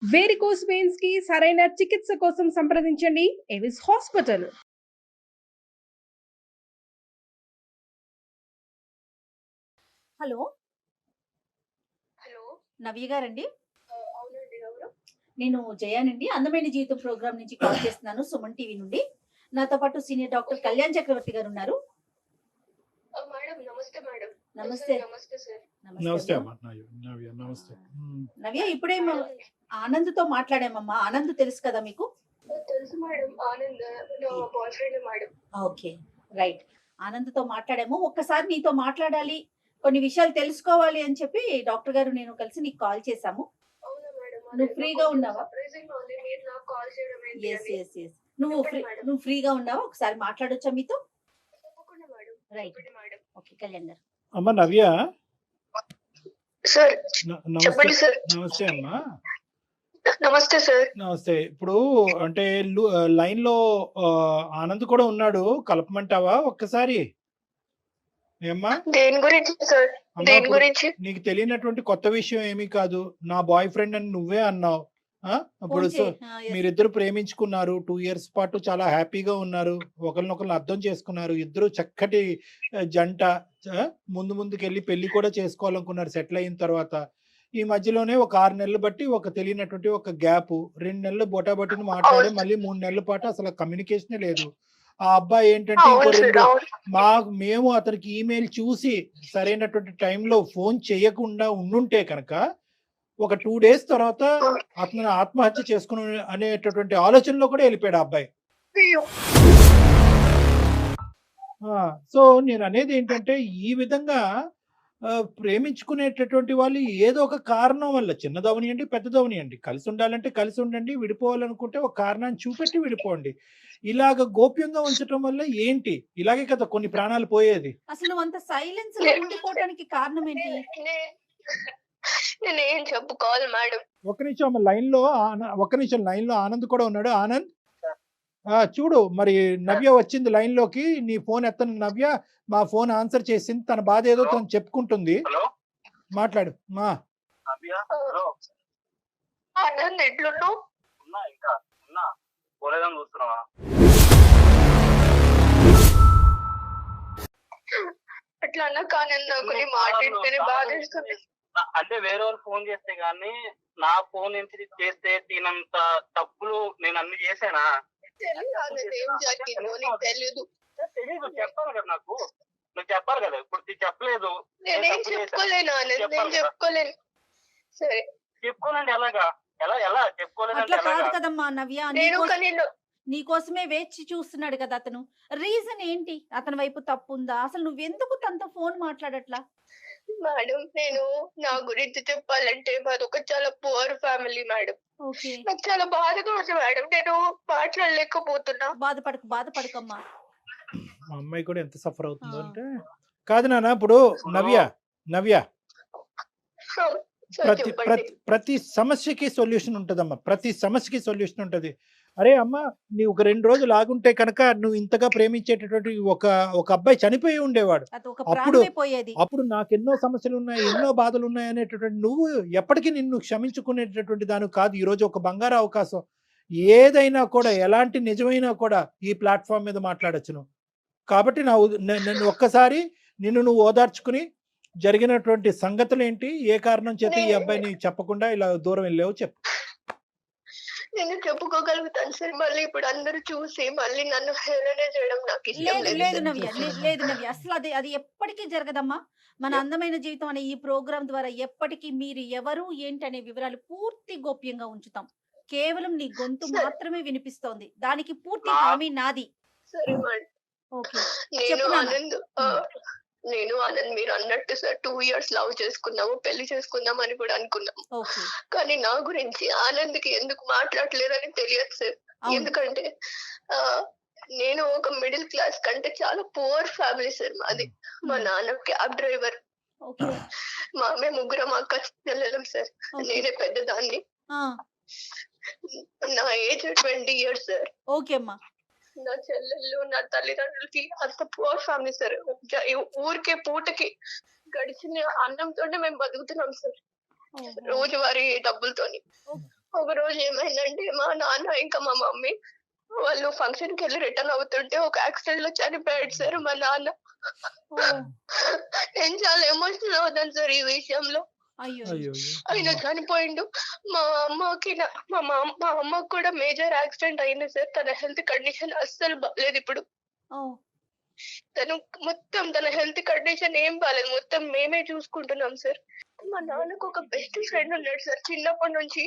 Varicose veins కి సరైన చికిత్స కోసం సంప్రదించండి ఎవిస్ హాస్పిటల్. హలో. హలో. నవ్య గారండి? అవునండి. ఎవరు? నేను జయానండి. అందమైన జీవితం ప్రోగ్రామ్ నుంచి కాల్ చేస్తున్నాను, సుమన్ టీవీ నుండి. నాతో పాటు సీనియర్ డాక్టర్ కళ్యాణ్ చక్రవర్తి గారు ఉన్నారు. మేడం నమస్తే మేడం. నమస్తే. నమస్తే సార్. నమస్తే అమ్మా. అమ్మా. నవ్య నమస్తే. నవ్య, ఇప్పుడే ఆనంద్తో మాట్లాడామమ్మా. ఆనంద్ తెలుసు కదా మీకు? తెలుసు మేడం. ఆనంద్ నా boyfriend madam. Okay, right. ఆనంద్తో మాట్లాడాము. ఒక్కసారి నీతో మాట్లాడాలి, కొన్ని విషయాలు తెలుసుకోవాలి అని చెప్పి డాక్టర్ గారు నేను కలిసి నీకు కాల్ చేశాము. అవునా మేడం? నువ్వు ఫ్రీగా ఉన్నావా? సర్ప్రైజింగ్ ఉంది మీరు నాకు కాల్ చేయడం ఏంటి ఎస్ అని. ఎస్ ఎస్ నువ్వు ఫ్రీగా ఉన్నావా? ఒకసారి మాట్లాడొచ్చా మీతో? తప్పకుండా మేడం. రైట్. చెప్పండి మేడం. ఓకే కళ్యాణ్ గారు. అమ్మా నవ్య, సార్ నమస్తే. చెప్పండి సార్. నమస్తే అమ్మా. నమస్తే సార్. నమస్తే. ఇప్పుడు అంటే లైన్ లో ఆనంద్ కూడా ఉన్నాడు, కలపమంటావా ఒక్కసారి? ఏమ్మా? దేని గురించి సార్? అమ్మా, దేని ఇప్పుడు గురించి? నీకు తెలియనటువంటి కొత్త విషయం ఏమీ కాదు. నా బాయ్ ఫ్రెండ్ అని నువ్వే అన్నావు. ఇప్పుడు మీరిద్దరు ప్రేమించుకున్నారు, 2 years పాటు చాలా హ్యాపీగా ఉన్నారు, ఒకరినొకరు అర్థం చేసుకున్నారు, ఇద్దరు చక్కటి జంట. ముందుకెళ్ళి పెళ్లి కూడా చేసుకోవాలనుకున్నారు సెటిల్ అయిన తర్వాత. ఈ మధ్యలోనే ఒక 6 నెలలు బట్టి ఒక తెలియనటువంటి ఒక గ్యాప్, 2 నెలలు బొటాబొటిని మాట్లాడే, మళ్ళీ 3 నెలల పాటు అసలు కమ్యూనికేషనే లేదు. ఆ అబ్బాయి ఏంటంటే ఇంకో మేము అతనికి ఈమెయిల్ చూసి సరైనటువంటి టైంలో ఫోన్ చేయకుండా ఉండుంటే కనుక ఒక 2 days తర్వాత అతను ఆత్మహత్య చేసుకుని అనేటటువంటి ఆలోచనలో కూడా వెళ్ళిపోయాడు ఆ అబ్బాయి. సో నేను అనేది ఏంటంటే, ఈ విధంగా ప్రేమించుకునేటటువంటి వాళ్ళు ఏదో ఒక కారణం వల్ల, చిన్నదవనియండి పెద్దదవనియండి, కలిసి ఉండాలంటే కలిసి ఉండండి, విడిపోవాలనుకుంటే ఒక కారణాన్ని చూపెట్టి విడిపోండి. ఇలాగ గోప్యంగా ఉంచడం వల్ల ఏంటి? ఇలాగే కదా కొన్ని ప్రాణాలు పోయేది. అసలు అంత సైలెన్స్ ఉండిపోవడానికి కారణం ఏంటి? నేను ఏం చెప్పుకోవాలి మేడం? ఒక నిమిషం లైన్ లో ఆనంద్ కూడా ఉన్నాడు. ఆనంద్, చూడు మరి నవ్య వచ్చింది లైన్ లోకి. నీ ఫోన్ ఎత్తను నవ్య, మా ఫోన్ ఆన్సర్ చేసింది. తన బాధ ఏదో తను చెప్పుకుంటుంది. మాట్లాడు మా. ఆనంద్ ఎట్లున్నావు? అట్లా అన్నా కానీ నాకు నీ మాట వింటేనే బాధేస్తుంది. అంటే వేరే వాళ్ళు ఫోన్ చేస్తే గానీ నా ఫోన్ నుంచి చేస్తే తినంత తప్పులు నేను అన్ని చేసానా? ఏం జరిగిందో నీకు తెలీదు. తెలీదు, చెప్పాలి కదా నాకు. నువ్వు చెప్పాలి కదా. ఇప్పుడు చెప్పలేదు. నేనేం చెప్పుకోలేను ఆనంద్, నేను చెప్పుకోలేను. సరే చెప్పుకోనండి. ఎలాగా? ఎలా చెప్పుకోలేదు? అట్లా కాదు కదమ్మా నవ్య, నేను నీకోసమే వేచి చూస్తున్నాడు కదా అతను. రీజన్ ఏంటి? అతని వైపు తప్పు ఉందా? అసలు నువ్వెందుకు తనతో ఫోన్ మాట్లాడట్లా? మేడం, నేను నా గురించి చెప్పాలంటే మాది ఒక చాలా పువర్ ఫ్యామిలీ మేడం. నాకు చాలా బాధగా ఉంది మేడం, నేను మాట్లాడలేకపోతున్నా. బాధపడకమ్మా. మా అమ్మాయి కూడా ఎంత సఫర్ అవుతుందో అంటే. కాదు నాన్న, ఇప్పుడు నవ్య ప్రతి సమస్యకి సొల్యూషన్ ఉంటదమ్మా. ప్రతి సమస్యకి సొల్యూషన్ ఉంటది. అరే అమ్మ, నీవు ఒక 2 రోజులు ఆగుంటే కనుక నువ్వు ఇంతగా ప్రేమించేటటువంటి ఒక అబ్బాయి చనిపోయి ఉండేవాడు. అప్పుడు నాకు ఎన్నో సమస్యలు ఉన్నాయి, ఎన్నో బాధలు ఉన్నాయి అనేటటువంటి నువ్వు ఎప్పటికీ నిన్ను క్షమించుకునేటటువంటి దాని కాదు. ఈ రోజు ఒక బంగారు అవకాశం. ఏదైనా కూడా, ఎలాంటి నిజమైనా కూడా ఈ ప్లాట్ఫామ్ మీద మాట్లాడొచ్చును. కాబట్టి నన్ను ఒక్కసారి నువ్వు ఓదార్చుకుని జరిగినటువంటి సంగతులు ఏంటి, ఏ కారణం చేత ఈ అబ్బాయిని చెప్పకుండా ఇలా దూరం వెళ్ళావు చెప్పు. నేను చెప్పుకోగలుగుతాను సార్. మళ్ళీ ఇప్పుడు అందరూ చూసి మళ్ళీ నన్ను హేళన చేయడం నాకు ఇష్టం లేదు. లేదు నవ్య, అసలు అది ఎప్పటికీ జరగదమ్మా. మన అందమైన జీవితం అనే ఈ ప్రోగ్రాం ద్వారా ఎప్పటికీ మీరు ఎవరు ఏంటి అనే వివరాలు పూర్తి గోప్యంగా ఉంచుతాం. కేవలం నీ గొంతు మాత్రమే వినిపిస్తోంది, దానికి పూర్తి హామీ నాది. సరే మేడం. నేను ఆనంద్ మీరు అన్నట్టు సార్ 2 years లవ్ చేసుకున్నాము, పెళ్లి చేసుకుందాం అని కూడా అనుకున్నాము. కానీ నా గురించి ఆనంద్కి ఎందుకు మాట్లాడలేదని తెలియదు సార్. ఎందుకంటే నేను ఒక మిడిల్ క్లాస్ కంటే చాలా పువర్ ఫ్యామిలీ సార్ మాది. మా నాన్న క్యాబ్ డ్రైవర్, మేము ముగ్గురం అక్క చెల్లెలం సార్. నేనే పెద్దదాన్ని. నా ఏజ్ 20 years సార్. నా చెల్లెళ్ళు, నా తల్లిదండ్రులకి అంత పువర్ ఫ్యామిలీ సార్. ఊరికే పూటకి గడిచిన అన్నంతోనే మేము బతుకుతున్నాం సార్, రోజువారీ డబ్బులతోని. ఒక రోజు ఏమైందంటే మా నాన్న ఇంకా మా మమ్మీ వాళ్ళు ఫంక్షన్ కి వెళ్ళి రిటర్న్ అవుతుంటే ఒక యాక్సిడెంట్ లో చనిపోయాడు సార్ మా నాన్న. నేను చాలా ఎమోషనల్ అవుతాను సార్ ఈ విషయంలో. అయ్యో అయ్యో ఆయన చనిపోయిండు. మా అమ్మకి కూడా మేజర్ యాక్సిడెంట్ అయింది సార్. తన హెల్త్ కండిషన్ అస్సలు బాగాలేదు ఇప్పుడు. తన హెల్త్ కండిషన్ ఏం బాగాలేదు, మొత్తం మేమే చూసుకుంటున్నాం సార్. మా నాన్నకు ఒక బెస్ట్ ఫ్రెండ్ ఉన్నాడు సార్ చిన్నప్పటి నుంచి.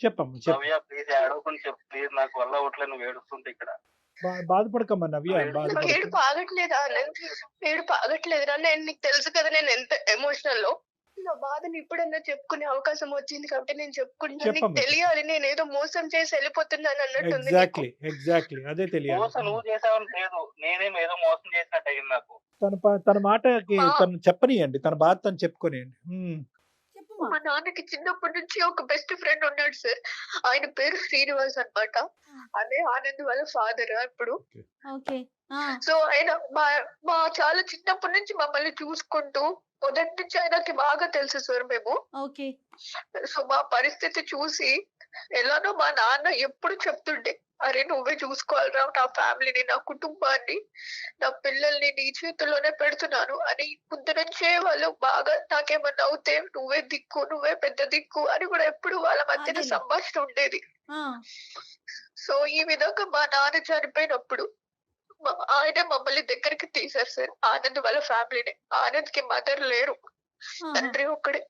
చెప్పమ్మా నవ్య ప్లీజ్ ఏడవకుండా చెప్పు ప్లీజ్, నాకు వల్ల ఒకట్లే నువ్వు ఏడుస్తుంటే ఇక్కడ. బాధపడకమ్మా నవ్య, నాకు ఏడుపు ఆగట్లేదా? ఏడుపు ఆగట్లేదురా. నేను నీకు తెలుసు కదా నేను ఎంత ఎమోషనల్ లో. నా బాధని ఇప్పుడన్నా చెప్పుకునే అవకాశం వచ్చింది కాబట్టి నేను చెప్పుకుంటా. నీకు తెలియాలి నేను ఏదో మోసం చేసి వెళ్ళిపోతున్నాను అన్నట్టుంది. ఎగ్జాక్ట్లీ అదే తెలియాలి. మోసం నువ్వు చేసావని లేదు, నేనేం ఏదో మోసం చేసినట్టు అయింది నాకు. తన మాటకి తను చెప్పనియండి, తన బాధ తను చెప్పుకోనియండి. మా నాన్నకి చిన్నప్పటి నుంచి ఒక బెస్ట్ ఫ్రెండ్ ఉన్నాడు సార్. ఆయన పేరు శ్రీనివాస్ అన్నమాట. అదే ఆనంద్ వాళ్ళ ఫాదర్ ఇప్పుడు. సో ఆయన మా చాలా చిన్నప్పటి నుంచి మమ్మల్ని చూసుకుంటూ మొదటి నుంచి ఆయనకి బాగా తెలుసు సార్ మేము. సో మా పరిస్థితి చూసి ఎలానో మా నాన్న ఎప్పుడు చెప్తుండే, అరే నువ్వే చూసుకోవాలరా నా ఫ్యామిలీని, నా కుటుంబాన్ని, నా పిల్లల్ని నీ చేతుల్లోనే పెడుతున్నాను అని. ముందు నుంచే వాళ్ళు బాగా నాకేమన్నా అవుతే నువ్వే దిక్కు, నువ్వే పెద్ద దిక్కు అని కూడా ఎప్పుడు వాళ్ళ మధ్యన సంభాషణ ఉండేది. సో ఈ విధంగా మా నాన్న చనిపోయినప్పుడు ఆయన మమ్మల్ని దగ్గరికి తీశారు సార్, ఆనంద్ వాళ్ళ ఫ్యామిలీని. ఆనంద్ కి మదర్ లేరు, తండ్రి ఒక్కడే.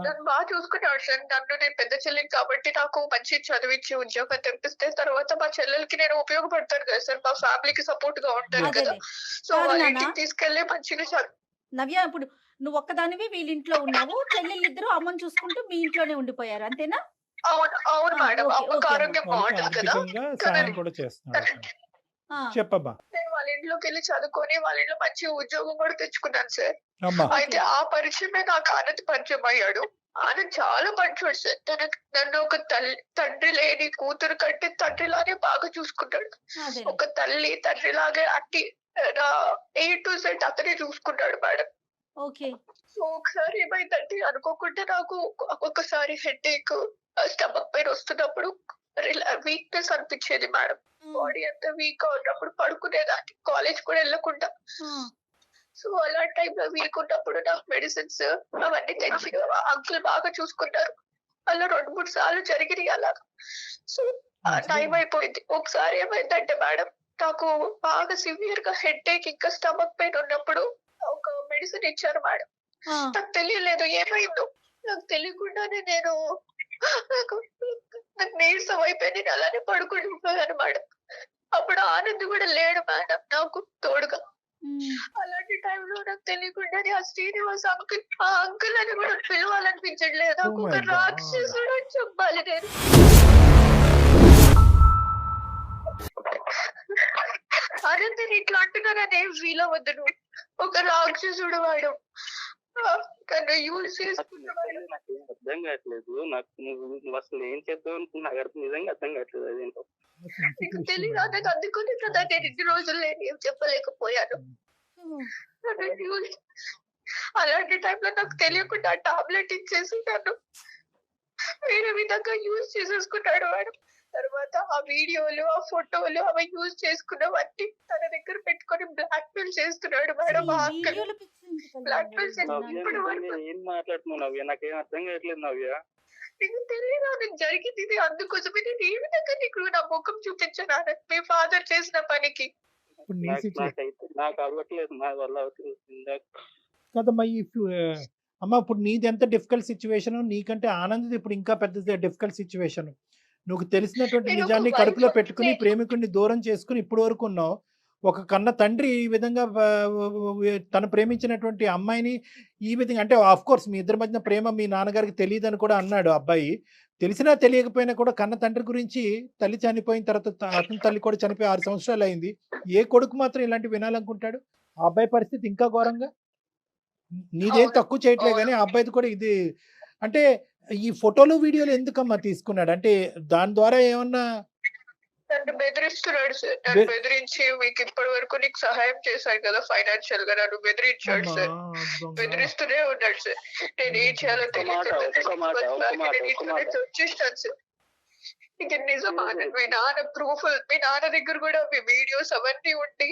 నన్ను బాగా చూసుకున్నాడు సార్. నన్ను నేను పెద్ద చెల్లిని కాబట్టి నాకు మంచి చదివించి ఉద్యోగం తెప్పిస్తే తర్వాత మా చెల్లెలకి నేను ఉపయోగపడతాను కదా సార్, మా ఫ్యామిలీకి సపోర్ట్ గా ఉంటాను కదా. సో వాళ్ళ ఇంటికి తీసుకెళ్లి మంచిగా నవ్య, ఇప్పుడు నువ్వు ఒక్కదానివి వీళ్ళింట్లో ఉన్నావు, చెల్లెళ్ళిద్దరూ అమ్మని చూసుకుంటూ మీ ఇంట్లోనే ఉండిపోయారు అంతేనా? అవును మేడం. అమ్మకి ఆరోగ్యం బాగుంటుంది కదా. చెప్పమ్మా. నేను వాళ్ళ ఇంట్లోకి వెళ్ళి చదువుకొని వాళ్ళ ఇంట్లో మంచి ఉద్యోగం కూడా తెచ్చుకున్నాను సార్. అయితే ఆ పరిచయమే నాకు ఆనంద్ పరిచయం అయ్యాడు. ఆనంద్ చాలా మంచోడు సార్. నన్ను ఒక తండ్రి లేని కూతురు కంటే తండ్రిలానే బాగా చూసుకుంటాడు. ఒక తండ్రి లాగే అట్టి A to Z అతనే చూసుకుంటాడు మేడం. సో ఒకసారి ఏమైందంటే అనుకోకుండా నాకు ఒక్కొక్కసారి హెడేక్, స్టమక్ పెయిన్ వస్తున్నప్పుడు వీక్నెస్ అనిపించేది మేడం. బాడీ అంతా వీక్ గా ఉన్నప్పుడు పడుకునేదాన్ని, కాలేజ్ కూడా వెళ్ళకుండా. సో అలాంటి టైంలో వీక్ ఉన్నప్పుడు నాకు మెడిసిన్స్ అవన్నీ తెచ్చి అంకుల్ బాగా చూసుకున్నారు. అలా 2-3 సార్లు జరిగినాయి అలా. సో టైం అయిపోయింది. ఒకసారి ఏమైందంటే మేడం, నాకు బాగా సివియర్ గా హెడేక్ ఇంకా స్టమక్ పెయిన్ ఉన్నప్పుడు ఒక మెడిసిన్ ఇచ్చారు మేడం. నాకు తెలియలేదు ఏమైందో. నాకు తెలియకుండానే నాకు నీరసం అయిపోయి నేను అలానే పడుకుంటున్నాను మేడం. అప్పుడు ఆనంద్ కూడా లేడు మేడం నాకు తోడుగా. అలాంటి టైంలో నాకు తెలియకుండానే ఆ శ్రీనివాస్ అంకుల్ అని కూడా పిలవాలనిపించట్లేదు. నాకు ఒక రాక్షసుడు అని చెప్పాలి నేను. ఆనంద్ ఇట్లా అంటున్నానని ఏం ఫీల్ అవ్వద్దు నువ్వు. ఒక రాక్షసుడు వాడు. నాకు అర్థం కావట్లేదు. నాకు నువ్వు అసలు ఏం చేద్దాం అనుకున్నా నాకు నిజంగా అర్థం కావట్లేదు. అదేంటో నీకు తెలియదు. నాకు అందుకుని కదా నేను ఇన్ని రోజులు ఏం చెప్పలేకపోయాను. అలాంటి టైంలో నాకు తెలియకుండా టాబ్లెట్ ఇచ్చేసి నన్ను వేరే విధంగా యూజ్ చేసేసుకున్నాడు వాడు. తర్వాత ఆ వీడియోలు, ఆ ఫోటోలు అవి యూజ్ చేసుకున్నవన్నీ తన దగ్గర పెట్టుకొని బ్లాక్ మెయిల్ చేస్తున్నాడు మేడం. బ్లాక్ మెయిల్ ఏం మాట్లాడుతున్నావు నవ్య? నాకేం అర్థం కావట్లేదు నవ్య. నీకు తెలియదు నాకు జరిగింది ఇది. అందుకోసమే నేను ఏ విధంగా నీకు నా ముఖం చూపించాను మీ ఫాదర్ చేసిన పనికి. నాకు అవ్వట్లేదు, నా వల్ల కదమ్మా. అమ్మా ఇప్పుడు నీది ఎంత డిఫికల్ట్ సిచ్యువేషన్, నీకంటే ఆనంద్ ఇప్పుడు ఇంకా పెద్ద డిఫికల్ట్ సిచ్యువేషన్. నువ్వు తెలిసినటువంటి నిజాన్ని కడుపులో పెట్టుకుని ప్రేమికుడిని దూరం చేసుకుని ఇప్పటి వరకు ఉన్నావు. ఒక కన్న తండ్రి ఈ విధంగా తను ప్రేమించినటువంటి అమ్మాయిని ఈ విధంగా, అంటే ఆఫ్ కోర్స్ మీ ఇద్దరి మధ్యన ప్రేమ మీ నాన్నగారికి తెలియదని కూడా అన్నాడు అబ్బాయి. తెలిసినా తెలియకపోయినా కూడా కన్న తండ్రి గురించి, తల్లి చనిపోయిన తర్వాత అతని తల్లి కూడా చనిపోయి 6 సంవత్సరాలు అయింది. ఏ కొడుకు మాత్రం ఇలాంటి వినాలనుకుంటాడు? ఆ అబ్బాయి పరిస్థితి ఇంకా ఘోరంగా. నీదేం తక్కువ చేయట్లే కానీ ఆ అబ్బాయిది కూడా ఇది. అంటే ఈ ఫోటోలు వీడియోలు ఎందుకమ్మా తీసుకున్నాడు? అంటే దాని ద్వారా ఏమన్నా నన్ను బెదిరిస్తున్నాడు సార్. నన్ను బెదిరించి మీకు ఇప్పటి వరకు నీకు సహాయం చేశాను కదా ఫైనాన్షియల్ గా, నన్ను బెదిరించాడు సార్. బెదిరిస్తూనే ఉన్నాడు సార్. నేను ఏం చేయాలో తెలియదు వచ్చేస్తాను సార్. ఇది నిజం ఆనంద్. మీ నాన్న ప్రూఫ్, మీ నాన్న దగ్గర కూడా మీ వీడియోస్ అవన్నీ ఉండి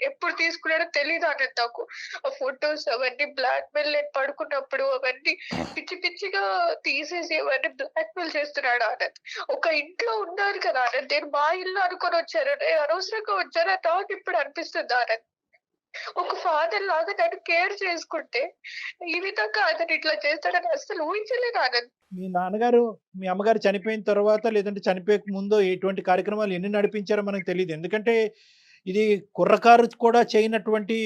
ఎప్పుడు తీసుకున్నాడో తెలియదు ఆనంద్ నాకు. ఆ ఫొటోస్ అవన్నీ బ్లాక్ మెయిల్, నేను పడుకున్నప్పుడు అవన్నీ పిచ్చి పిచ్చిగా తీసేసి అవన్నీ బ్లాక్ మెయిల్ చేస్తున్నాడు ఆనంద్. ఒక ఇంట్లో ఉన్నారు కదా ఆనంద్, నేను మా ఇల్లు అనుకొని వచ్చారు, అనవసరంగా వచ్చారా నాకు ఇప్పుడు అనిపిస్తుంది ఆనంద్. ఒక ఫాదర్ లాగా నన్ను కేర్ చేసుకుంటే ఈ విధంగా అతను ఇట్లా చేస్తాడని అసలు ఊహించలేదు ఆనంద్. మీ నాన్నగారు మీ అమ్మగారు చనిపోయిన తర్వాత లేదంటే చనిపోయక ముందు ఎటువంటి కార్యక్రమాలు ఎన్ని నడిపించారో మనకు తెలియదు. ఎందుకంటే ఇది కుర్రకారు కూడా చేయనటువంటి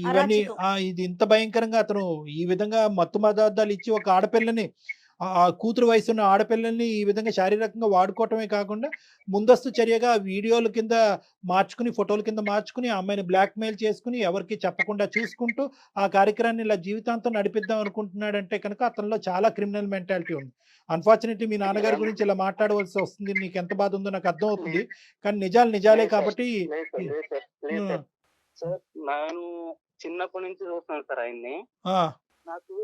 ఇవన్నీ ఇది ఇంత భయంకరంగా అతను ఈ విధంగా మత్తు పదార్థాలు ఇచ్చి ఒక ఆడపిల్లని, ఆ కూతురు వయసున్న ఆడపిల్లల్ని ఈ విధంగా శారీరకంగా వాడుకోవటమే కాకుండా ముందస్తు చర్యగా వీడియోల కింద మార్చుకుని, ఫోటోల కింద మార్చుకుని ఆ అమ్మాయిని బ్లాక్మెయిల్ చేసుకుని ఎవరికి చెప్పకుండా చూసుకుంటూ ఆ కార్యక్రమాన్ని ఇలా జీవితాంతం నడిపిద్దాం అనుకుంటున్నాడంటే కనుక అతనిలో చాలా క్రిమినల్ మెంటాలిటీ ఉంది. అన్ఫార్చునేట్లీ మీ నాన్నగారి గురించి ఇలా మాట్లాడవలసి వస్తుంది. నీకు ఎంత బాధ ఉందో నాకు అర్థం అవుతుంది. కానీ నిజాలు నిజాలే కాబట్టి సార్ నేను చిన్నప్పటి నుంచి చూస్తున్నాను సార్ ఆయన్ని. నాకు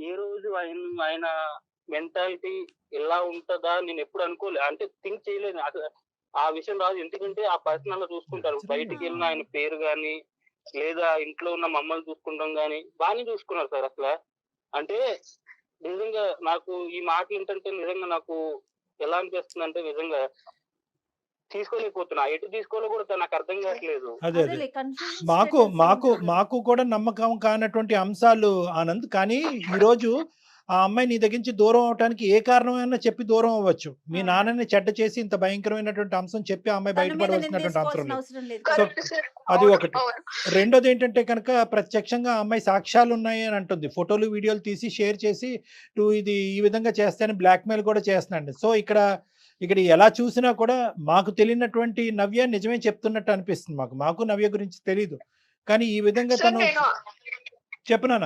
ఏ రోజు ఆయన మెంటాలిటీ ఎలా ఉంటుందా నేను ఎప్పుడు అనుకోలేదు, అంటే థింక్ చేయలేదు. అసలు ఆ విషయం రాదు. ఎందుకంటే ఆ పర్సన్ అలా చూసుకుంటారు. బయటికి వెళ్ళిన ఆయన పేరు గాని లేదా ఇంట్లో ఉన్న మమ్మల్ని చూసుకుంటాం గాని బాగానే చూసుకున్నారు సార్. అసలు అంటే నిజంగా నాకు ఈ మాటలు ఏంటంటే నిజంగా నాకు ఎలా అనిపిస్తుంది అంటే నిజంగా తీసుకోలేకపోతున్నా. ఎటు తీసుకోవాలో కూడా నాకు అర్థం కావట్లేదు. అదే మాకు మాకు మాకు కూడా నమ్మకం కానటువంటి అంశాలు ఆనంద్. కానీ ఈరోజు ఆ అమ్మాయి నీ దగ్గర నుంచి దూరం అవడానికి ఏ కారణమైనా చెప్పి దూరం అవ్వచ్చు. మీ నాన్నని చెడ్డ చేసి ఇంత భయంకరమైనటువంటి అంశం చెప్పి ఆ అమ్మాయి బయటపడవలసినటువంటి అవసరం లేదు. సో అది ఒకటి. రెండోది ఏంటంటే కనుక ప్రత్యక్షంగా ఆ అమ్మాయి సాక్ష్యాలు ఉన్నాయి అని అంటుంది. ఫోటోలు వీడియోలు తీసి షేర్ చేసి ఇది ఈ విధంగా చేస్తానని బ్లాక్మెయిల్ కూడా చేస్తున్నాండి. సో ఇక్కడ ఎలా చూసినా కూడా మాకు తెలియనటువంటి నవ్య నిజమే చెప్తున్నట్టు అనిపిస్తుంది. మాకు నవ్య గురించి తెలీదు. కానీ ఈ విధంగా తను చెప్పనా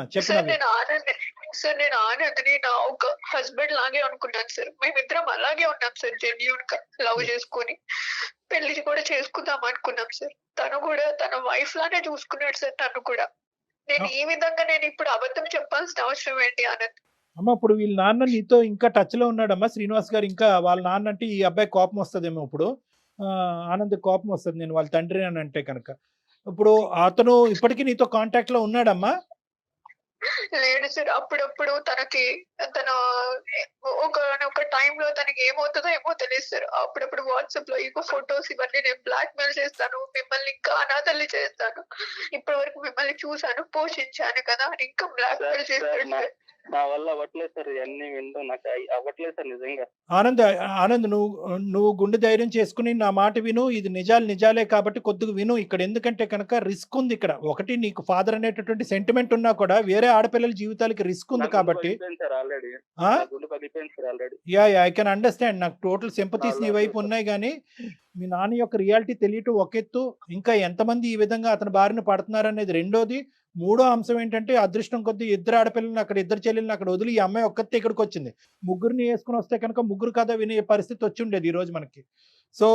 సార్, నేను ఆనంద్ని నా ఒక హస్బెండ్ లాగే అనుకున్నాను సార్. మేమిద్దరం అలాగే ఉన్నాం సార్. జెన్యూన్ గా లవ్ చేసుకుని పెళ్లి కూడా చేసుకుందాం అనుకున్నాం సార్. తను కూడా తన వైఫ్ లానే చూసుకున్నాడు సార్ నన్ను కూడా. నేను ఈ విధంగా నేను ఇప్పుడు అబద్ధం చెప్పాల్సిన అవసరం ఏంటి ఆనంద్? అమ్మ ఇప్పుడు వీళ్ళ నాన్న నీతో ఇంకా టచ్ లో ఉన్నాడమ్మా శ్రీనివాస్ గారు. ఇంకా వాళ్ళ నాన్న అంటే ఈ అబ్బాయి కోపం వస్తుందేమో. ఇప్పుడు ఆనంద్ కోపం వస్తుంది నేను వాళ్ళ తండ్రి అని అంటే కనుక. ఇప్పుడు అతను ఇప్పటికీ నీతో కాంటాక్ట్ లో ఉన్నాడమ్మా? లేడు సార్. అప్పుడప్పుడు తన ఒక టైంలో తనకి ఏమవుతుందో ఏమో తెలియదు సార్. అప్పుడప్పుడు వాట్సాప్ లో ఇంకో ఫొటోస్ ఇవన్నీ నేను బ్లాక్ మెయిల్ చేస్తాను, మిమ్మల్ని ఇంకా అనాథల్ని చేస్తాను, ఇప్పటి వరకు మిమ్మల్ని చూసాను పోషించాను కదా అని ఇంకా బ్లాక్ మెయిల్ చేస్తాడు. నా వల్ల అవ్వట్లేదు సార్. ఇవన్నీ వింటూ నాకు అవ్వట్లేదు సార్ నిజంగా. ఆనంద్ నువ్వు గుండె ధైర్యం చేసుకుని నా మాట విను. ఇది నిజాలే కాబట్టి కొద్దిగా విను ఇక్కడ. ఎందుకంటే కనుక రిస్క్ ఉంది ఇక్కడ. ఒకటి నీకు ఫాదర్ అనేటటువంటి సెంటిమెంట్ ఉన్నా కూడా వేరే ఆడపిల్లల జీవితాలకి రిస్క్ ఉంది కాబట్టి. I can understand. నాకు టోటల్ సింపతీస్ నీ వైపు ఉన్నాయి. కానీ మీ నాన్న యొక్క రియాలిటీ తెలియటం ఒక ఎత్తు, ఇంకా ఎంతమంది ఈ విధంగా అతని బారిన పడుతున్నారు అనేది రెండోది. మూడో అంశం ఏంటంటే అదృష్టం కొద్ది ఇద్దరు ఆడపిల్లలను అక్కడ, ఇద్దరు చెల్లెలను అక్కడ వదిలి ఈ అమ్మాయి ఒక్కతే ఇక్కడికి వచ్చింది. ముగ్గురిని వేసుకుని వస్తే కనుక ముగ్గురు కథ వినే పరిస్థితి వచ్చి ఉండేది ఈ రోజు మనకి. సో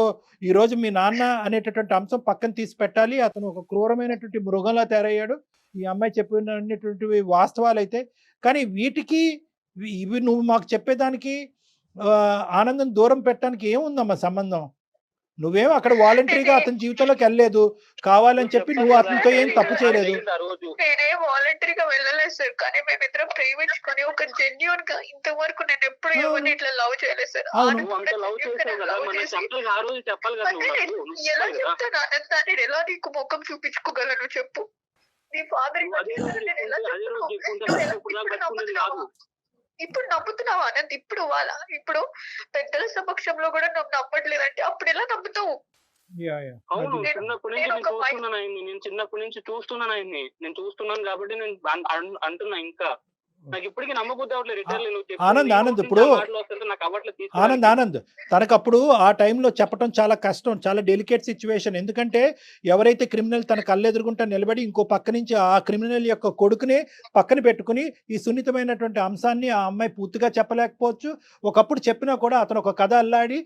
ఈ రోజు మీ నాన్న అనేటటువంటి అంశం పక్కన తీసి పెట్టాలి. అతను ఒక క్రూరమైనటువంటి మృగంలా తయారయ్యాడు. ఈ అమ్మాయి చెప్పినటువంటి వాస్తవాలు అయితే. కానీ వీటికి ఇవి నువ్వు మాకు చెప్పేదానికి ఆనందం దూరం పెట్టడానికి ఏముందమ్మా సంబంధం? నువ్వేం అక్కడ వాలంటరీగా అతని జీవితంలోకి వెళ్ళలేదు, కావాలని చెప్పి నువ్వు అతనితో ఏం తప్పు చేయలేదు. నేనేం వాలంటరీగా వెళ్ళలేదు సార్. కానీ మేమిద్దరం ప్రేమించుకొని ఒక జెన్యూన్ గా ఇంతవరకు నేను ఎప్పుడు ఎవరిని ఇట్లా లవ్ చేయలేదు సార్. ఎలా చెప్తాను ఆనందాన్ని? ఎలా నీకు ముఖం చూపించుకోగలను చెప్పు? నీ ఫాదర్ ఇప్పుడు నమ్ముతున్నావా ఆనంద్? ఇప్పుడు పెద్దల సమక్షంలో కూడా నువ్వు నమ్మట్లేదంటే అప్పుడు ఎలా నమ్ముతావు? అవును, చిన్నప్పటి నుంచి నేను చిన్నప్పటి నుంచి చూస్తున్నాను ఆయన్ని. నేను చూస్తున్నాను కాబట్టి నేను అంటున్నా. ఇంకా నాకు ఇప్పటికీ నమ్మబుద్ధి అవ్వట్లేదు. రిటర్న్ నువ్వు చెప్పిన ఆనంద్ నీ ఆనంద్ నోటి నుంచి ఇప్పుడు ఆ మాటలు వస్తుంటే నాకు అవ్వట్లేదు ఆనంద్ తీసుకోవడానికి. ఆనంద్ తనకప్పుడు ఆ టైంలో చెప్పడం చాలా కష్టం, చాలా డెలికేట్ సిచ్యువేషన్. ఎందుకంటే ఎవరైతే క్రిమినల్ తన కళ్ళెదురుగుంటా నిలబడి ఇంకో పక్క నుంచి ఆ క్రిమినల్ యొక్క కొడుకునే పక్కన పెట్టుకుని ఈ సున్నితమైనటువంటి అంశాన్ని ఆ అమ్మాయి పూర్తిగా చెప్పలేకపోవచ్చు. ఒకప్పుడు చెప్పినా కూడా అతను ఒక కథ అల్లాడి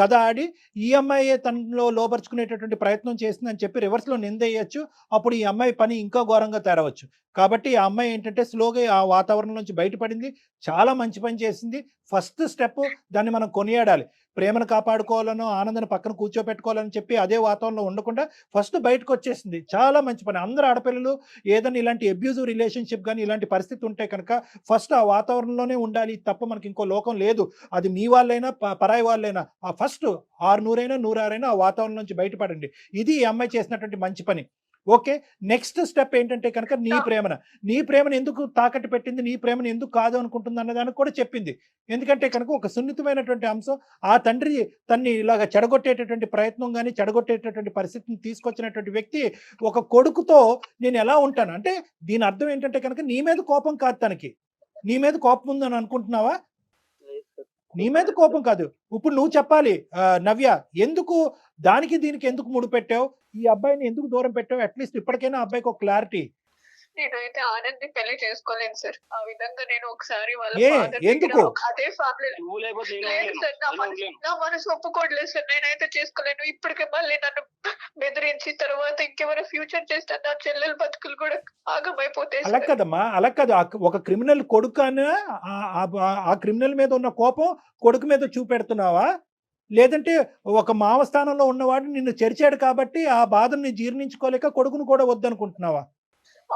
కథ ఆడి ఈ అమ్మాయి తనలో లోపరుచుకునేటటువంటి ప్రయత్నం చేసిందని చెప్పి రివర్స్లో నిందేయచ్చు. అప్పుడు ఈ అమ్మాయి పని ఇంకా ఘోరంగా తేరవచ్చు. కాబట్టి ఆ అమ్మాయి ఏంటంటే స్లోగా ఆ వాతావరణం నుంచి బయటపడింది. చాలా మంచి పని చేసింది. ఫస్ట్ స్టెప్ దాన్ని మనం కొనియాడాలి. ప్రేమను కాపాడుకోవాలనో ఆనందాన్ని పక్కన కూర్చోపెట్టుకోవాలని చెప్పి అదే వాతావరణంలో ఉండకుండా ఫస్ట్ బయటకు వచ్చేసింది. చాలా మంచి పని. అందరు ఆడపిల్లలు ఏదైనా ఇలాంటి అబ్యూజివ్ రిలేషన్షిప్ కానీ ఇలాంటి పరిస్థితి ఉంటే కనుక ఫస్ట్ ఆ వాతావరణంలోనే ఉండాలి తప్ప మనకి ఇంకో లోకం లేదు. అది మీ వాళ్ళైనా పరాయి వాళ్ళైనా ఆ ఫస్ట్ 600 106 ఆ వాతావరణం నుంచి బయటపడండి. ఇది ఈ అమ్మాయి చేసినటువంటి మంచి పని. ఓకే, నెక్స్ట్ స్టెప్ ఏంటంటే కనుక నీ ప్రేమను ఎందుకు తాకట్టు పెట్టింది, నీ ప్రేమను ఎందుకు కాదు అనుకుంటుంది అన్నదానికి కూడా చెప్పింది. ఎందుకంటే కనుక ఒక సున్నితమైనటువంటి అంశం ఆ తండ్రి తన్ని ఇలాగ చెడగొట్టేటటువంటి ప్రయత్నం కానీ చెడగొట్టేటటువంటి పరిస్థితిని తీసుకొచ్చినటువంటి వ్యక్తి ఒక కొడుకుతో నేను ఎలా ఉంటాను అంటే దీని అర్థం ఏంటంటే కనుక నీ మీద కోపం కాదు తనకి. నీ మీద కోపం ఉందని అనుకుంటున్నావా? నీ మీద కోపం కాదు. ఇప్పుడు నువ్వు చెప్పాలి నవ్య, ఎందుకు దానికి దీనికి ఎందుకు ముడిపెట్టావు, ఈ అబ్బాయిని ఎందుకు దూరం పెట్టావు? అట్లీస్ట్ ఇప్పటికైనా అబ్బాయికి ఒక క్లారిటీ. నేనైతే ఆనంద్ ని పెళ్లి చేసుకోలేను సార్. ఆ విధంగా నేను ఒకసారి వాళ్ళ ఏ father దగ్గర ఎందుకు అదే ఫ్యామిలీ నువ్వు లేకపోతే నేను లేదు ఉండలేను. సార్. నేను ఉండలేను. నా మనసు ఒప్పుకోవట్లేదు సార్. నేనైతే చేసుకోలేను. ఇప్పటికే మళ్ళీ నన్ను బెదిరించి తర్వాత ఇంకెవరో ఫ్యూచర్ చేస్తే నా చెల్లెల బతుకులు కూడా ఆగమైపోతాయి అలా సార్. కదమ్మా, అలా కాదు. ఒక క్రిమినల్ కొడుకు అని ఆ క్రిమినల్ మీద ఉన్న కోపం కొడుకు మీద చూపెడుతున్నావా? లేదంటే ఒక మావ స్థానంలో ఉన్నవాడు నిన్ను చెరిచాడు కాబట్టి ఆ బాధని జీర్ణించుకోలేక కొడుకును కూడా వద్దనుకుంటున్నావా?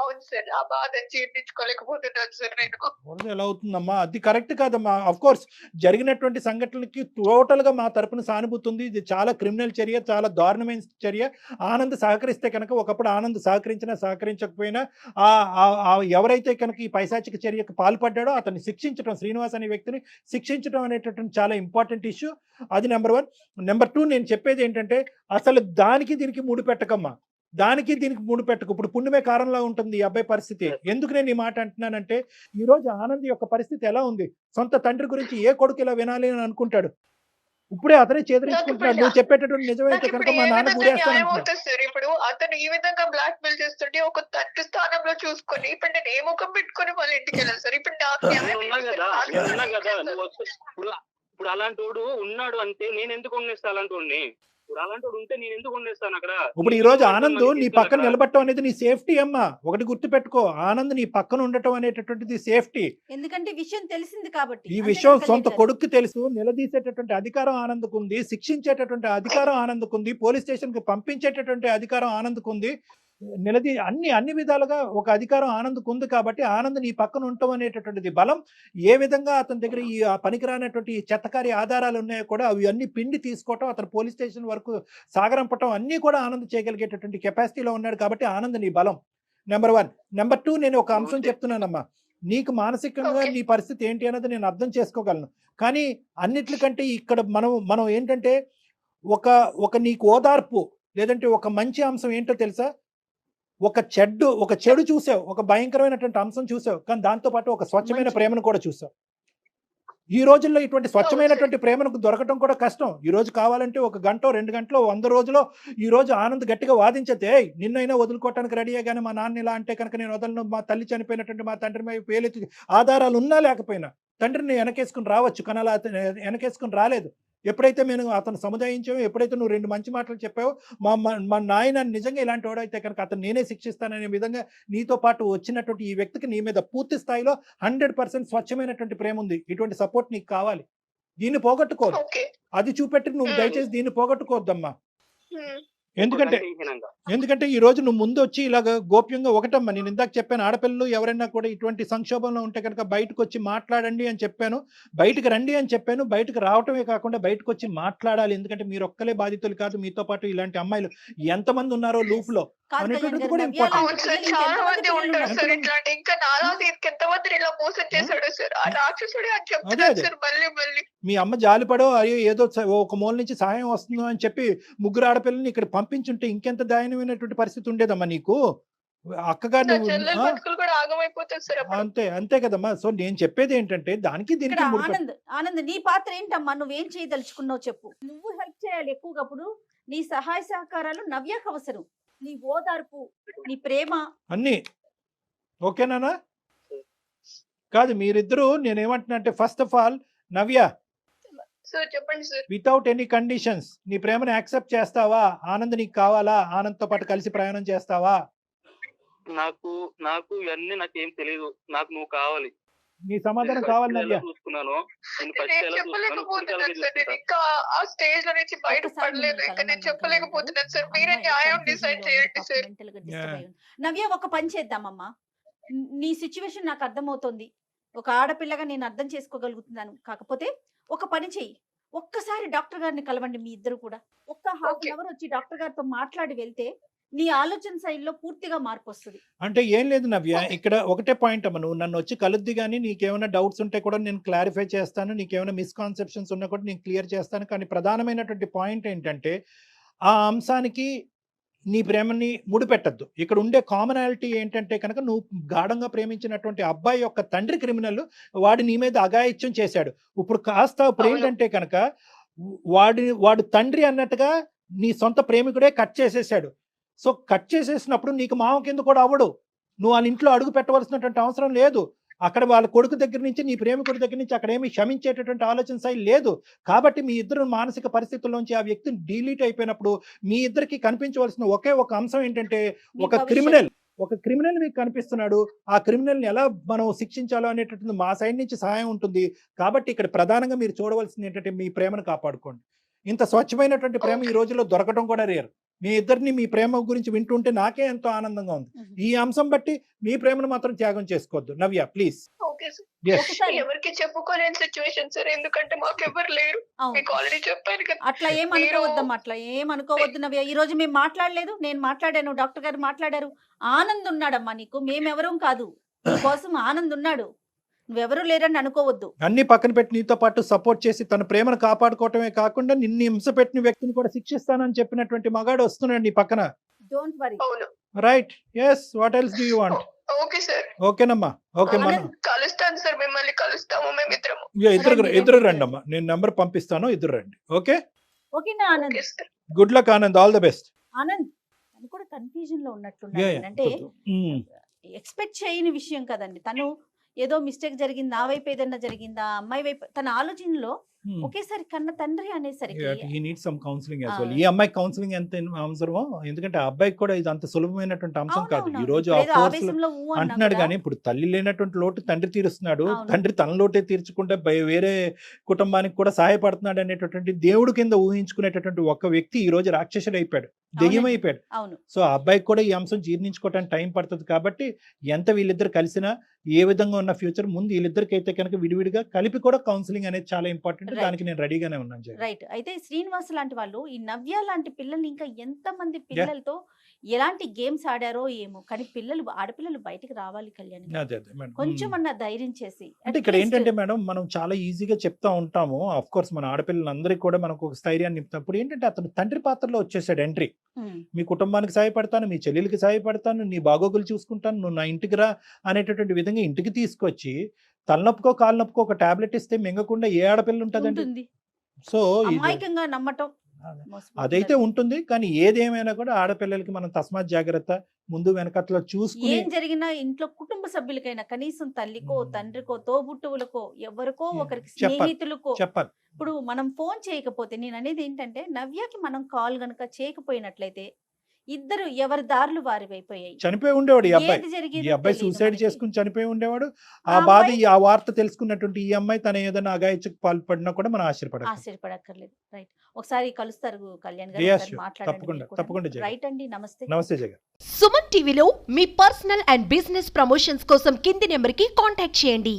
అవును సార్. ఆ బాధ జీర్ణించుకోలేకపోతున్నాను సార్ నేను. వరద ఎలా అవుతుందమ్మా? అది కరెక్ట్ కాదమ్మా. అఫ్ కోర్స్ జరిగినటువంటి సంఘటనలకి టోటల్ గా మా తరపున సానుభూతి ఉంది. ఇది చాలా క్రిమినల్ చర్య, చాలా దారుణమైన చర్య. ఆనంద్ సహకరిస్తే కనుక ఒకప్పుడు ఆనంద్ సహకరించినా సహకరించకపోయినా ఎవరైతే కనుక ఈ పైశాచిక చర్యకు పాల్పడ్డాడో అతన్ని శిక్షించడం, శ్రీనివాస్ అనే వ్యక్తిని శిక్షించడం అనేటటువంటి చాలా ఇంపార్టెంట్ ఇష్యూ. అది నెంబర్ 1. నెంబర్ 2 నేను చెప్పేది ఏంటంటే అసలు దానికి దీనికి ముడిపెట్టకమ్మా. దానికి దీనికి ముడిపెట్టకు. ఇప్పుడు పుణ్యమే కారణంలా ఉంటుంది ఈ అబ్బాయి పరిస్థితి. ఎందుకు నేను ఈ మాట అంటున్నానంటే ఈ రోజు ఆనంద్ యొక్క పరిస్థితి ఎలా ఉంది? సొంత తండ్రి గురించి ఏ కొడుకు ఇలా వినాలి అని అనుకుంటాడు? ఇప్పుడే అతనే చేదరించుకుంటున్నాడు. నువ్వు చెప్పేటటువంటి నిజమైతే నాకు కనుక ఇప్పుడు మా ఏ నాన్న విధంగా గురేస్తాను న్యాయం అంటున్నాడు. అవుతుంది సార్? ఇప్పుడు అతను ఈ విధంగా బ్లాక్ మెయిల్ చేస్తుంటే ఒక తండ్రి స్థానంలో చూసుకొని ఇప్పుడు నేను ఏ ముఖం పెట్టుకొని వాళ్ళ ఇంటికి వెళ్ళాను సార్? ఇప్పుడు నాకు నేను న్యాయం ఉన్నా ఏంటి కదా, సార్? నేను ఉన్నా కదా. నువ్వు ఇప్పుడు అలాంటి వాడు ఉన్నాడు అంటే నేను ఎందుకు ఉండేస్తా అలాంటి వాడిని? ఇప్పుడు అలాంటి వాడు ఉంటే నేను ఎందుకు ఉండేస్తాను అక్కడ? ఇప్పుడు ఈ రోజు ఆనంద్ నీ పక్కన నిలబడటం అనేది నీ సేఫ్టీ అమ్మా. ఒకటి గుర్తుపెట్టుకో, ఆనంద్ నీ పక్కన ఉండటం అనేటటువంటిది సేఫ్టీ. ఎందుకంటే విషయం తెలిసింది కాబట్టి. ఈ అంతే విషయం కదా సొంత కళ్యాణ్ గారు? కొడుక్కి తెలుసు. నిలదీసేటటువంటి అధికారం ఆనంద్కుంది, శిక్షించేటటువంటి అధికారం ఆనంద్కుంది, పోలీస్ స్టేషన్ కి పంపించేటటువంటి అధికారం ఆనంద్కుంది. అన్ని విధాలుగా ఒక అధికారం ఆనంద్కుంది. కాబట్టి ఆనంద్ నీ పక్కన ఉండటం అనేటటువంటిది బలం. ఏ విధంగా అతని దగ్గర ఈ పనికిరానటువంటి చెత్తకారి ఆధారాలు ఉన్నాయో కూడా అవి అన్ని పిండి తీసుకోవటం, అతను పోలీస్ స్టేషన్ వరకు సాగరంపటం అన్నీ కూడా ఆనంద్ చేయగలిగేటటువంటి కెపాసిటీలో ఉన్నాడు. కాబట్టి ఆనంద్ నీ బలం నెంబర్ 1. నెంబర్ 2 నేను ఒక అంశం చెప్తున్నానమ్మా. నీకు మానసికంగా నీ పరిస్థితి ఏంటి అన్నది నేను అర్థం చేసుకోగలను. కానీ అన్నిట్లకంటే ఇక్కడ మనం ఏంటంటే ఒక నీకు ఓదార్పు లేదంటే ఒక మంచి అంశం ఏంటో తెలుసా? ఒక చెడు చూసావు, ఒక భయంకరమైనటువంటి అంశం చూసావు, కానీ దాంతోపాటు ఒక స్వచ్ఛమైన ప్రేమను కూడా చూసావు. ఈ రోజుల్లో ఇటువంటి స్వచ్ఛమైనటువంటి ప్రేమను దొరకటం కూడా కష్టం. ఈ రోజు కావాలంటే 1 గంట 2 గంటలో 100 రోజులో ఈ రోజు ఆనంద్ గట్టిగా వాదించతే నిన్నైనా వదులుకోవటానికి రెడీయే కానీ మా నాన్న ఇలా అంటే కనుక నేను వదలను, మా తల్లి చనిపోయినటువంటి మా తండ్రి మీద పేలెత్తి ఆధారాలు ఉన్నా లేకపోయినా తండ్రిని వెనకేసుకుని రావచ్చు. కానీ అలా వెనకేసుకుని రాలేదు. ఎప్పుడైతే మేము అతను సముదాయించావో, ఎప్పుడైతే నువ్వు 2 మంచి మాటలు చెప్పావో, మా నాయన నిజంగా ఇలాంటి వాడైతే కనుక అతను నేనే శిక్షిస్తాననే విధంగా నీతో పాటు వచ్చినటువంటి ఈ వ్యక్తికి నీ మీద పూర్తి స్థాయిలో 100% స్వచ్ఛమైనటువంటి ప్రేమ ఉంది. ఇటువంటి సపోర్ట్ నీకు కావాలి. దీన్ని పోగొట్టుకోదు. అది చూపెట్టి నువ్వు దయచేసి దీన్ని పోగొట్టుకోవద్దమ్మా. ఎందుకంటే ఈ రోజు నువ్వు ముందు వచ్చి ఇలాగ గోప్యంగా ఒకటమ్మా, నేను ఇందాక చెప్పాను, ఆడపిల్లలు ఎవరైనా కూడా ఇటువంటి సంక్షోభంలో ఉంటే కనుక బయటకు వచ్చి మాట్లాడండి అని చెప్పాను, బయటకు రండి అని చెప్పాను. బయటకు రావటమే కాకుండా బయటకు వచ్చి మాట్లాడాలి. ఎందుకంటే మీరు ఒక్కలే బాధితులు కాదు, మీతో పాటు ఇలాంటి అమ్మాయిలు ఎంతమంది ఉన్నారో లూప్ లో అనేటువంటిది కూడా ఇంపార్టెంట్. చాలా మంది ఉంటారు సార్ ఇట్లాంటి. ఇంకా నాలాగా ఎంతమంది ఇలా మోసం చేశాడు సార్? ఆ రాక్షసుడే అని చెప్తున్నారు సార్ మళ్ళీ. మీ అమ్మ జాలిపడో అయ్యో ఏదో ఒక మూల నుంచి సహాయం వస్తుందో అని చెప్పి 3 ఆడపిల్లల్ని ఇక్కడ పంపించుంటే ఇంకెంత దయనీయమైనటువంటి పరిస్థితి ఉండేదమ్మా నీకు. అక్కగా నా నువ్వు చెల్లెల బతుకులు కూడా ఆగమైపోతుంది సార్ అప్పుడు. అంతే అంతే కదమ్మా. సో నేను చెప్పేది ఏంటంటే దానికి ఇక్కడ దీనికి ముడిపెట్ట ఆనంద్ నీ పాత్ర ఏంటమ్మా? నువ్వేం చేయదలుచుకున్నావు చెప్పు. నువ్వు హెల్ప్ చేయాలి ఎక్కువగా. అప్పుడు నీ సహాయ సహకారాలు నవ్యకు అవసరం. నీ ఓదార్పు, నీ ప్రేమ. అన్నీ ఓకేనా? కాదు మీరిద్దరూ నేనేమంటున్నా అంటే first of all Navya, sir చెప్పండి సార్. వితౌట్ ఎనీ కండిషన్స్ నీ ప్రేమను యాక్సెప్ట్ చేస్తావా? ఆనంద్ నీకు కావాలా? ఆనంద్తో పాటు కలిసి ప్రయాణం చేస్తావా? నాకు ఇవన్నీ నాకేం తెలియదు. నాకు నువ్వు కావాలి. నీ సమాధానం కావాలి నవ్య. చూసుకున్నాను నేను ఫస్ట్ నేను ఎలా చూసుకున్నాను, చెప్పలేకపోతున్నాను సార్. నేను ఇంకా ఆ స్టేజ్ లో నుంచి బయట పడలేదు. ఇంకా నేను చెప్పలేకపోతున్నాను సార్. మీరే న్యాయం డిసైడ్ చేయండి సార్. నవ్య, ఒక పని చేద్దామమ్మా. నీ సిచ్యువేషన్ నాకు అర్థమవుతోంది. ఒక ఆడపిల్లగా నేను అర్థం చేసుకోగలుగుతున్నాను. కాకపోతే ఒక పని చెయ్యి, ఒక్కసారి డాక్టర్ గారిని కలవండి మీ ఇద్దరు కూడా. ఒక్క హాఫ్ అన్ అవర్ వచ్చి డాక్టర్ గారితో మాట్లాడి వెళ్తే నీ ఆలోచన శైలిలో పూర్తిగా మార్పు వస్తుంది. అంటే ఏం లేదు నవ్య, ఇక్కడ ఒకటే పాయింట్ అమ్మ, నువ్వు నన్ను వచ్చి కలుద్ది కానీ నీకేమైనా డౌట్స్ ఉంటే కూడా నేను క్లారిఫై చేస్తాను, నీకేమైనా మిస్కాన్సెప్షన్స్ ఉన్నా కూడా నేను క్లియర్ చేస్తాను. కానీ ప్రధానమైనటువంటి పాయింట్ ఏంటంటే ఆ అంశానికి నీ ప్రేమని ముడిపెట్టద్దు. ఇక్కడ ఉండే కామనాలిటీ ఏంటంటే కనుక నువ్వు గాఢంగా ప్రేమించినటువంటి అబ్బాయి యొక్క తండ్రి క్రిమినల్, వాడు నీ మీద అఘాయిత్యం చేశాడు. ఇప్పుడు ఇప్పుడు ఏంటంటే కనుక వాడు తండ్రి అన్నట్టుగా నీ సొంత ప్రేమికుడే కట్ చేసేసాడు. సో కట్ చేసేసినప్పుడు నీకు మామ కింద కూడా అవ్వడు. నువ్వు వాళ్ళ ఇంట్లో అడుగు పెట్టవలసినటువంటి అవసరం లేదు. అక్కడ వాళ్ళ కొడుకు దగ్గర నుంచి నీ ప్రేమికుడి దగ్గర నుంచి అక్కడ ఏమి క్షమించేటటువంటి ఆలోచన శైలి లేదు. కాబట్టి మీ ఇద్దరు మానసిక పరిస్థితుల్లోంచి ఆ వ్యక్తి డిలీట్ అయిపోయినప్పుడు మీ ఇద్దరికి కనిపించవలసిన ఒకే ఒక అంశం ఏంటంటే ఒక క్రిమినల్ మీకు కనిపిస్తున్నాడు. ఆ క్రిమినల్ని ఎలా మనం శిక్షించాలో అనేటటువంటి మా సైడ్ నుంచి సహాయం ఉంటుంది. కాబట్టి ఇక్కడ ప్రధానంగా మీరు చూడవలసింది ఏంటంటే మీ ప్రేమను కాపాడుకోండి. ఇంత స్వచ్ఛమైనటువంటి ప్రేమ ఈ రోజుల్లో దొరకడం కూడా రేర్. మీ ఇద్దరిని మీ ప్రేమ గురించి వింటుంటే నాకే ఎంతో ఆనందంగా ఉంది. ఈ అంశం బట్టి మీ ప్రేమను మాత్రం త్యాగం చేసుకోవద్దు నవ్య, ప్లీజ్. Okay sir. ఎవరికి చెప్పుకోలేని సిచ్యువేషన్ సార్. ఎందుకంటే మాకు ఎవరు లేరు. మీకు ఆల్రెడీ చెప్పాను కదా. అట్లా ఏమనుకోవద్దమ్మా, అట్లా ఏమనుకోవద్దు నవ్య. ఈ రోజు మేము మాట్లాడలేదు, నేను మాట్లాడాను, డాక్టర్ గారు మాట్లాడారు. ఆనంద్ ఉన్నాడమ్మా నీకు, మేమెవరూ కాదు. నీకోసం ఆనంద్ ఉన్నాడు, నువ్వెవరూ లేరని అనుకోవద్దు. అన్ని పక్కన పెట్టి నీతో పాటు సపోర్ట్ చేసి తన ప్రేమను కాపాడుకోవటమే కాకుండా నిన్ను హింస పెట్టిన వ్యక్తిని కూడా శిక్షిస్తానని చెప్పినటువంటి మగాడు వస్తున్నాడు నీ పక్కన. Don't worry. Right? Yes. What else do you want? Okay sir. ఓకేనమ్మా. ఓకే మనం కలుస్తాను సార్. మిమ్మల్ని కలుస్తాము మేమిద్దరము. ఇద్దరు రండి అమ్మా, నేను నంబర్ పంపిస్తాను, ఇద్దరు రండి. ఓకే ఓకేనా Anand? Good luck Anand, all the best. Anand తను కూడా కన్ఫ్యూజన్ లో ఉన్నట్లున్నాడు. అంటే ఎక్స్పెక్ట్ చేయని విషయం కదండి. తను ఏదో మిస్టేక్ జరిగింది, నా వైపు ఏదన్నా జరిగిందా, అమ్మాయి వైపు, తన ఆలోచనలో ఒకేసారి కన్న తండ్రి అనేసరికి he needs some counseling as well. ఈ అమ్మాయి కౌన్సిలింగ్ ఎంత అవసరమో, ఎందుకంటే ఆ అబ్బాయికి కూడా ఇది అంత సులభమైనటువంటి అంశం కాదు. ఈ రోజు అంటున్నాడు కానీ ఇప్పుడు తల్లి లేనటువంటి లోటు తండ్రి తీరుస్తున్నాడు. తండ్రి తన లోటే తీర్చుకుంటే వేరే కుటుంబానికి కూడా సహాయపడుతున్నాడు అనేటటువంటి దేవుడు కింద ఊహించుకునేటటువంటి ఒక వ్యక్తి ఈ రోజు రాక్షసుడు అయిపోయాడు, దెయ్యం అయిపోయాడు. సో ఆ అబ్బాయికి కూడా ఈ అంశం జీర్ణించుకోవడానికి టైం పడుతుంది. కాబట్టి ఎంత వీళ్ళిద్దరు కలిసినా ఏ విధంగా ఉన్న ఫ్యూచర్ ముందు వీళ్ళిద్దరికి అయితే కనుక విడివిడిగా కలిపి కూడా కౌన్సిలింగ్ అనేది చాలా ఇంపార్టెంట్. దానికి నేను రెడీగానే ఉన్నాను. రైట్. అయితే శ్రీనివాస్ లాంటి వాళ్ళు, ఈ నవ్య లాంటి పిల్లల్ని ఇంకా ఎంత మంది పిల్లలతో ఎలాంటి గేమ్స్ ఆడారో ఏమో, కానీ ఆడపిల్లలు బయటికి రావాలి కళ్యాణ్, కొంచెం అన్న ధైర్యం చేసి. అంటే ఇక్కడ ఏంటంటే మేడం, మనం చాలా ఈజీగా చెప్తా ఉంటాము. ఆఫ్ కోర్స్ మన ఆడపిల్లలందరికీ కూడా మనకు ఒక స్థైర్యాన్ని నింపుతాం. ఇప్పుడు ఏంటంటే అతను తండ్రి పాత్రలో వచ్చేసాడు ఎంట్రీ. మీ కుటుంబానికి సహాయపడతాను, మీ చెల్లెలకి సహాయపడతాను, నీ బాగోగులు చూసుకుంటాను, నువ్వు నా ఇంటికి రా అనేటటువంటి విధంగా ఇంటికి తీసుకొచ్చి తలనొప్పుకో కాలు నొప్పుకో ఒక టాబ్లెట్ ఇస్తే మింగకుండా ఏ ఆడపిల్ల ఉంటుందండి? సో అమాయకంగా నమ్మటం అదైతే ఉంటుంది. కానీ ఏదేమైనా కూడా ఆడపిల్లలకి మనం తస్మాత్ జాగ్రత్త, ముందు వెనకట్లో చూసుకుని, ఏం జరిగినా ఇంట్లో కుటుంబ సభ్యులకైనా కనీసం తల్లికో తండ్రికో తోబుట్టువులకో ఎవరికో ఒకరికి స్నేహితులకో చెప్పాలి. ఇప్పుడు మనం ఫోన్ చేయకపోతే, నేను అనేది ఏంటంటే నవ్యకి మనం కాల్ గనుక చేయకపోయినట్లయితే ఇద్దరు ఎవరి దారులు వారి అయిపోయాయి. చనిపోయి ఉండేవాడు ఈ అబ్బాయి సూసైడ్ చేసుకుని చనిపోయి ఉండేవాడు. ఆ బాధ, ఆ వార్త తెలుసుకున్నటువంటి ఈ అమ్మాయి తన ఏదైనా అఘాయిత్యకు పాల్పడినా కూడా మనం ఆశ్చర్యపడక్కర్లేదు. రైట్. ఒకసారి కలుస్తారు కళ్యాణ్ గారు, తప్పకుండా. రైట్ అండి. నమస్తే. నమస్తే జగన్. సుమన్ టీవీలో మీ పర్సనల్ అండ్ బిజినెస్ ప్రమోషన్స్ కోసం కింది నెంబర్ కి కాంటాక్ట్ చేయండి.